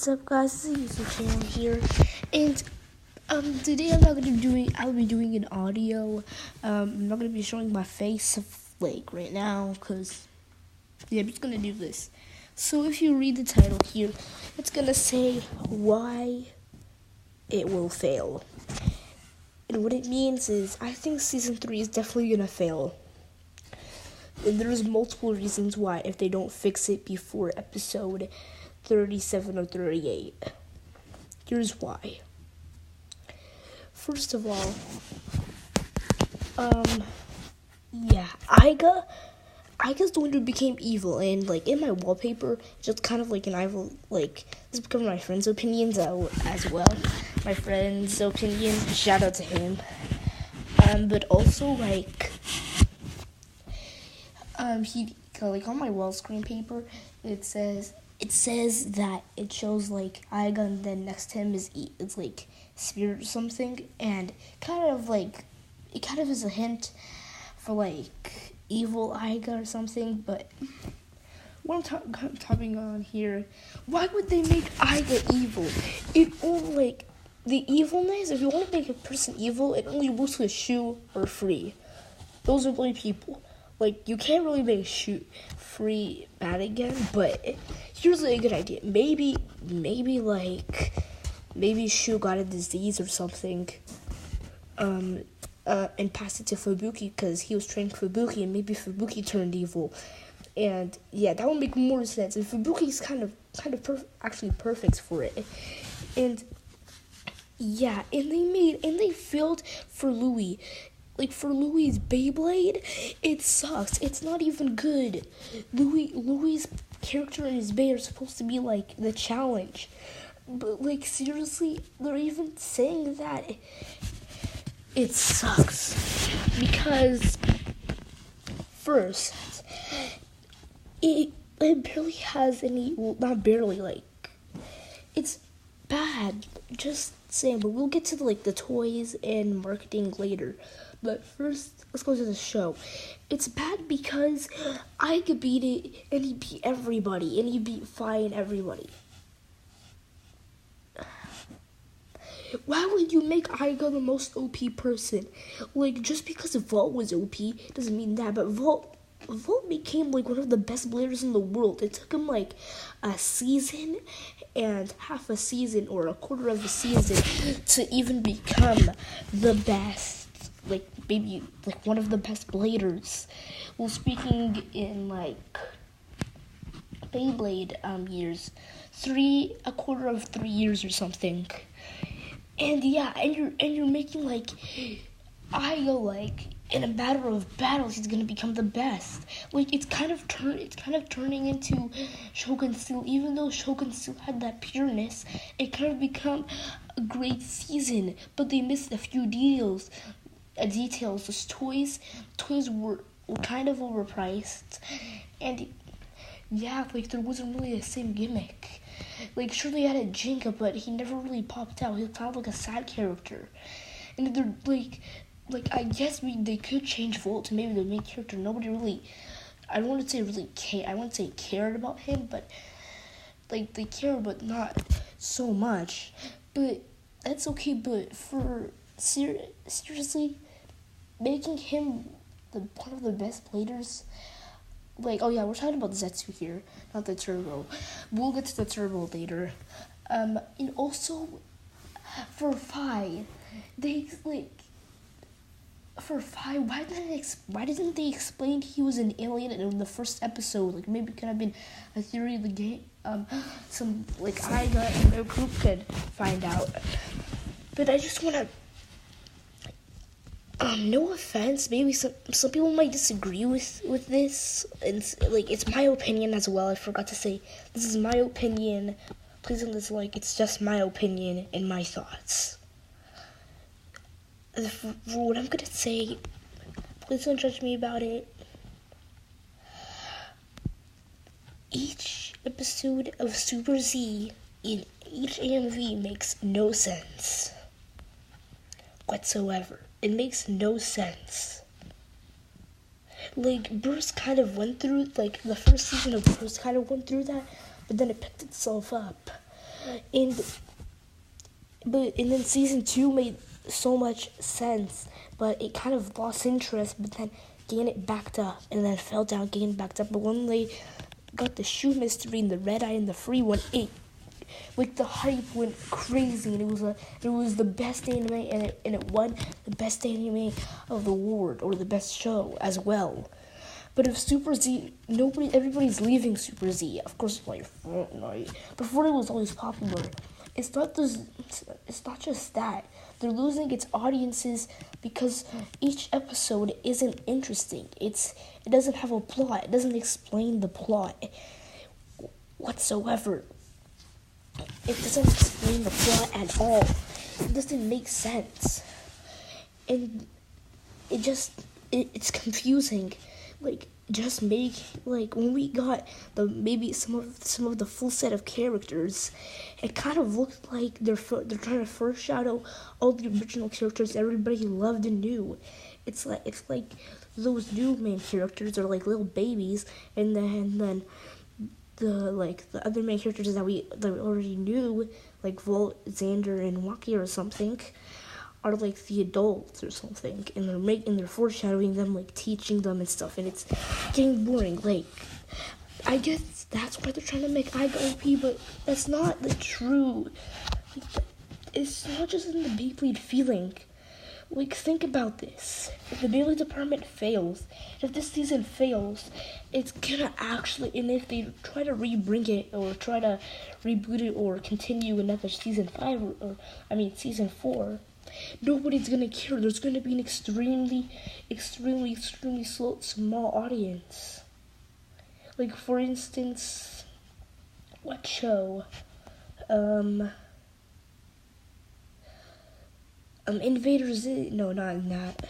What's up, guys? This is Channel here, and today I'll be doing an audio. I'm not gonna be showing my face right now, cause I'm just gonna do this. So if you read the title here, it's gonna say why it will fail, and what it means is I think season 3 is definitely gonna fail. And there's multiple reasons why if they don't fix it before episode 37 or 38. Here's why. First of all, Aiga's the one who became evil, and in my wallpaper, just kind of like an evil, this is because of my friend's opinions as well. My friend's opinion, shout out to him. But also he on my wall screen paper, it says that it shows Aiga, and then next to him is spirit or something, and it kind of is a hint for evil Aiga or something. But what I'm talking on here, why would they make Aiga evil? It only the evilness. If you want to make a person evil, it only works with Shu or Free. Those are the only people. You can't really make Free bad again, but here's a good idea. Maybe Shu got a disease or something, and passed it to Fubuki because he was training Fubuki, and maybe Fubuki turned evil. And yeah, that would make more sense. And Fubuki's kind of actually perfect for it. And yeah, and they failed for Louis. For Louis' Beyblade, it sucks. It's not even good. Louis' character and his Bey are supposed to be the challenge. But seriously, they're even saying that it sucks. Because first, it barely has any, well, not barely, it's bad. Just saying, but we'll get to the toys and marketing later. But first, let's go to the show. It's bad because Aiga beat it, and he beat everybody, and he beat fine everybody. Why would you make Aiga the most OP person? Just because Vault was OP doesn't mean that, but Vault became one of the best bladers in the world. It took him a season and half a season or a quarter of a season to even become the best. Maybe one of the best bladers. Well, speaking in Beyblade years, a quarter of 3 years or something. And yeah, and you're making Aiga in a matter of battles he's gonna become the best. It's kind of turning into Shogun Steel. Even though Shogun Steel had that pureness, it kind of become a great season, but they missed a few details. Those toys were kind of overpriced, and yeah, there wasn't really the same gimmick. Sure, they had a Jinka, but he never really popped out. He was kind of a side character, and they're I guess they could change Volt to maybe the main character. Nobody really, I don't want to say really I wouldn't say cared about him, but they care, but not so much. But that's okay. But for seriously, making him one of the best bladers, oh yeah, we're talking about Zetsu here, not the Turbo. We'll get to the Turbo later. And also, for Phi, why didn't they explain he was an alien in the first episode? Maybe it could have been a theory of the game. Some Aiga and their group could find out. But I just want to, no offense, maybe some people might disagree with this, and it's my opinion as well. I forgot to say, this is my opinion. Please don't dislike, it's just my opinion and my thoughts. For what I'm gonna say, please don't judge me about it. Each episode of Super Z in each AMV makes no sense whatsoever. It makes no sense. Burst kind of went through, the first season of Burst kind of went through that, but then it picked itself up. and then season 2 made so much sense, but it kind of lost interest, but then gained it backed up, and then fell down, gained backed up. But when they got the shoe mystery and the red eye and the free one, the hype went crazy, and it was the best anime, and it won the best anime of the award, or the best show as well. But if Super Z, everybody's leaving Super Z. Of course, like Fortnite. But Fortnite was always popular. It's not just that. They're losing its audiences because each episode isn't interesting. It doesn't have a plot. It doesn't explain the plot whatsoever. It doesn't explain the plot at all. It doesn't make sense. And it's confusing. When we got maybe some of the full set of characters, it kind of looked like they're trying to foreshadow all the original characters everybody loved and knew. It's like those new main characters are like little babies, and then the other main characters that we already knew, like Volt, Xander, and Waki or something, are like the adults or something, and they're foreshadowing them, like teaching them and stuff, and it's getting boring. Like, I guess that's why they're trying to make Aiga OP, but that's not the true. It's not just in the Beyblade feeling. Like, think about this. If the Beyblade department fails, if this season fails, it's gonna actually, and if they try to rebring it, or try to reboot it, or continue another season 4, nobody's gonna care. There's gonna be an extremely small audience. Like, for instance, what show? Invaders. No, not that.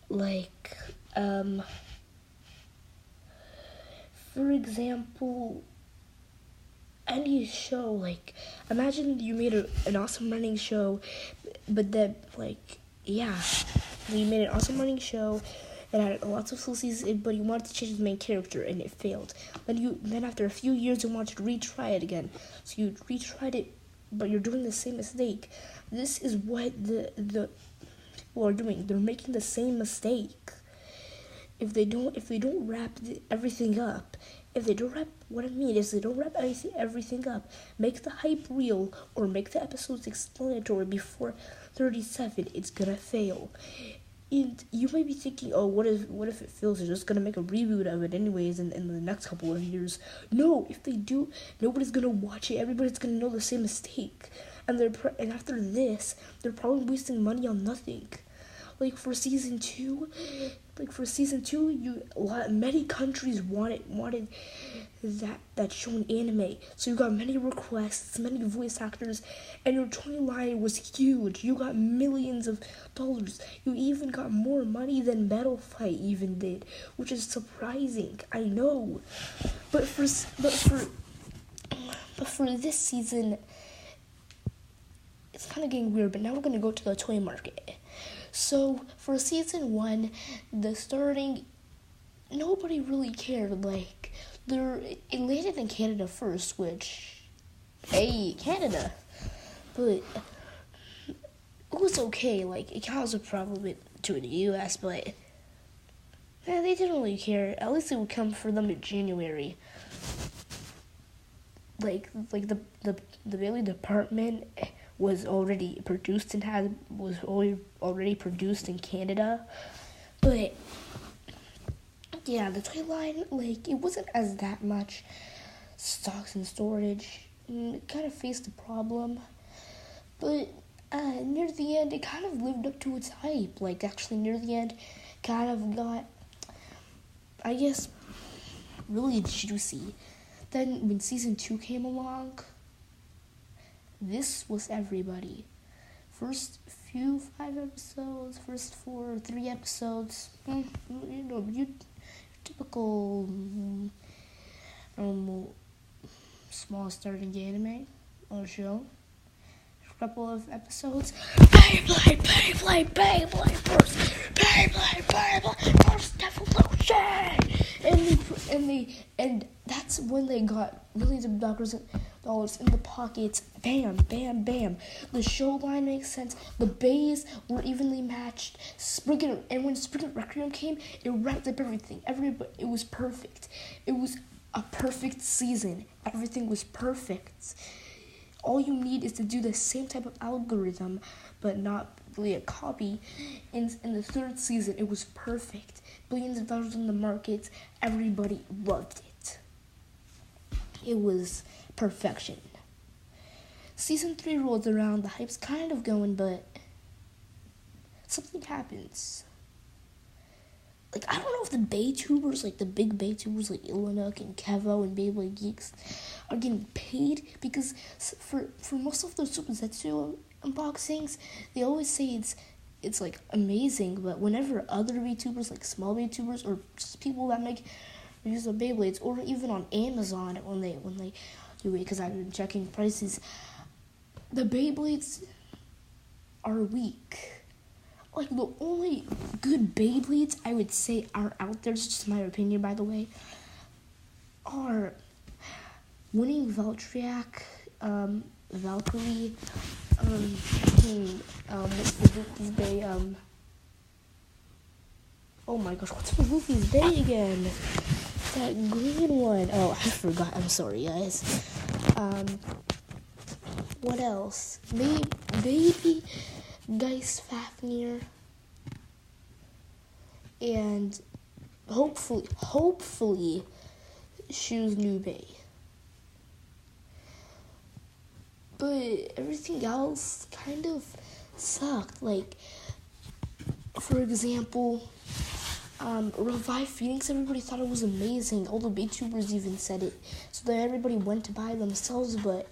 Like, for example, any show, like, imagine you made an awesome running show, but then, you made an awesome running show, it had lots of full seasons, but you wanted to change the main character, and it failed. Then after a few years, you wanted to retry it again, so you retried it, but you're doing the same mistake. This is what the people are doing. They're making the same mistake. If they don't wrap everything up, if they don't wrap everything up, make the hype real, or make the episodes explanatory before 37, it's gonna fail. And you might be thinking, oh, what if it fails? They're just gonna make a reboot of it anyways in the next couple of years. No, if they do, nobody's gonna watch it. Everybody's gonna know the same mistake, and after this, they're probably wasting money on nothing. Like for season 2, many countries wanted that show in anime. So you got many requests, many voice actors, and your toy line was huge. You got millions of dollars. You even got more money than Battle Fight even did, which is surprising. I know, but for this season, it's kind of getting weird. But now we're gonna go to the toy market. So, for season 1, the starting, nobody really cared. Like, it landed in Canada first, which, hey, Canada. But it was okay. Like, it caused a problem to the U.S., but they didn't really care. At least it would come for them in January. Like the Beyblade department was already produced and was already produced in Canada, but yeah, the toy line, like, it wasn't as that much stocks and storage. It kind of faced a problem, but near the end, it kind of lived up to its hype. Like, actually, near the end, kind of got, I guess, really juicy. Then when season 2 came along, this was everybody. First 5 episodes, first 3 episodes, your typical small starting anime or show. A couple of episodes. Beyblade, burst, Beyblade, burst, Devil perfection, and that's when they got millions of dollars in the pockets. Bam, bam, bam. The show line makes sense. The bays were evenly matched. And when Spring Requiem came, it wrapped up everything. It was perfect. It was a perfect season. Everything was perfect. All you need is to do the same type of algorithm, but not really a copy. In the third season, it was perfect. Billions of dollars in the markets. Everybody loved it. It was perfection. Season 3 rolls around. The hype's kind of going, but something happens. Like, I don't know if the Baytubers, like the big Baytubers like Illinook and Kevo and Beyblade Geeks are getting paid, because for most of those Super Zetsu unboxings, they always say it's like amazing, but whenever other Baytubers, like small Baytubers or just people that make reviews of Beyblades, or even on Amazon when they do it, because I've been checking prices, the Beyblades are weak. Like, the only good Beyblades I would say are out there, it's just my opinion, by the way, are Winning Valtryek, Valkyrie, what's Fubuki's Bay, oh my gosh, what's Fubuki's Bay again? That green one. Oh, I forgot, I'm sorry, guys. What else? Maybe Geist Fafnir, and hopefully Shoes New Bay. But everything else kind of sucked. Like, for example, Revive Phoenix, everybody thought it was amazing. All the Baytubers even said it. So then everybody went to buy themselves, but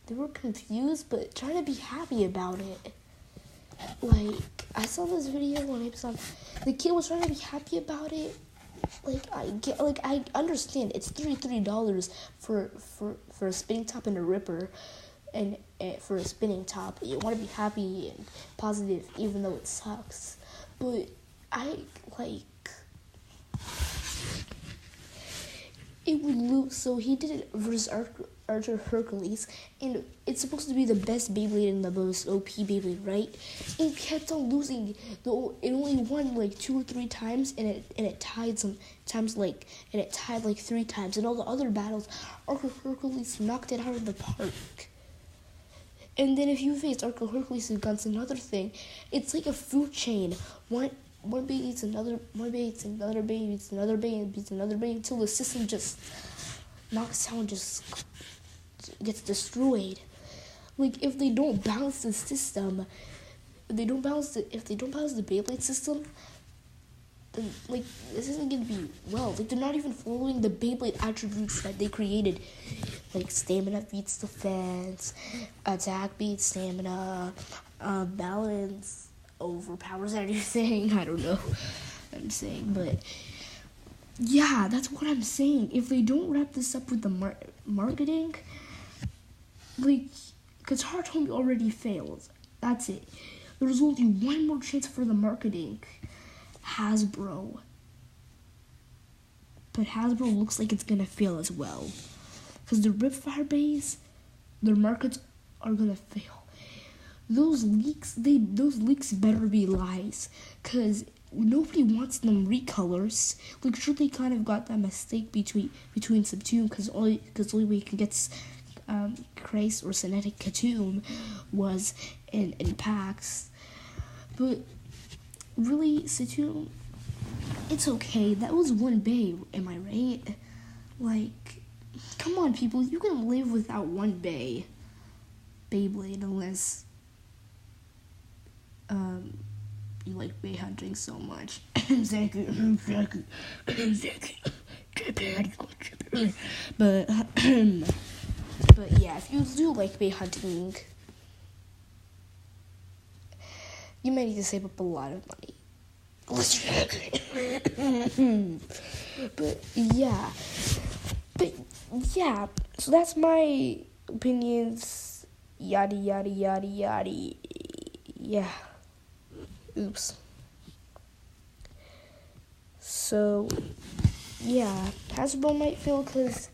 they were confused, but trying to be happy about it. Like, I saw this video on Amazon. The kid was trying to be happy about it. I understand it's $33 for a spinning top and a ripper, and for a spinning top. You want to be happy and positive, even though it sucks. But it would lose. So he did it versus Archer Hercules, and it's supposed to be the best Beyblade and the most OP Beyblade, right? It kept on losing. It only won like 2 or 3 times, and it tied like 3 times. And all the other battles, Archer Hercules knocked it out of the park. And then if you face Archer Hercules against another thing, it's like a food chain. One baby eats another, one baby eats another baby, eats another baby, beats another baby, until the system just knocks out and just gets destroyed. Like, if they don't balance the system, if they don't balance the Beyblade system, then like this isn't gonna be well. Like, they're not even following the Beyblade attributes that they created. Like, stamina beats defense, attack beats stamina, balance overpowers everything. I don't know what I'm saying, but yeah, that's what I'm saying. If they don't wrap this up with the marketing, like, Guitar Tommy already failed. That's it. There's only one more chance for the marketing. Hasbro. But Hasbro looks like it's gonna fail as well. Because the Ripfire Bays, their markets are gonna fail. Those leaks better be lies. Because nobody wants them recolors. Like, sure, they kind of got that mistake between Subtoon, because only way you can get Christ or Cinetic Katoom was in packs. But really, Subtoon, it's okay. That was one bay, am I right? Like, come on, people, you can live without one bay Beyblade unless you like bay hunting so much. Exactly. But yeah, if you do like bay hunting, you might need to save up a lot of money. But yeah, so that's my opinions. Yada yada yada yada. Yeah. Oops. So, yeah, Hasbro might fail because